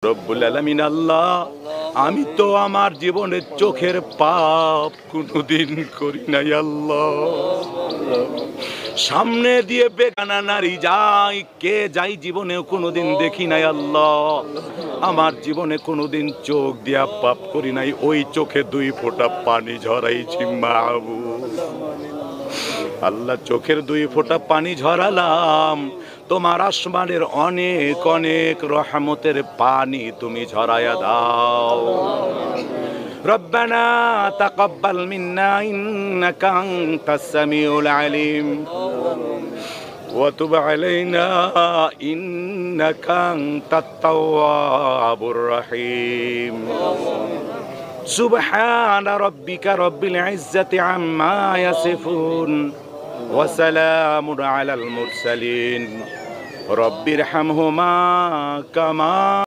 রব্বুল আলামিন আল্লাহ, আমি তো আমার জীবনের চোখের পাপ কোনোদিন করি নাই আল্লাহ। সামনে দিয়ে বেগানা নারী যায়, কে যাই জীবনেও কোনোদিন দেখি নাই আল্লাহ। আমার জীবনে কোনোদিন চোখ দিয়া পাপ করি নাই, ওই চোখে 2 ফোঁটা পানি ঝরাইছি মাহবুব। আল্লাহ, চোখের 2 ফোঁটা পানি ঝরালাম, তোমার আসমানের অনেক অনেক রহমতের পানি তুমি ঝরায়া দাও। রব্বানা তাকাব্বাল মিন্না ইন্নাকা আনতাস সামিউল আলিম ওয়া তুব আলাইনা ইন্নাকা আনতাত তাওয়াবুর রহিম। সুবহানা রাব্বিকা রাব্বিল ইজ্জাতি আম্মা ইয়াসিফুন ওয়া সালামুন আলাল মুরসালিন। রব্বিরহামহুমা কামা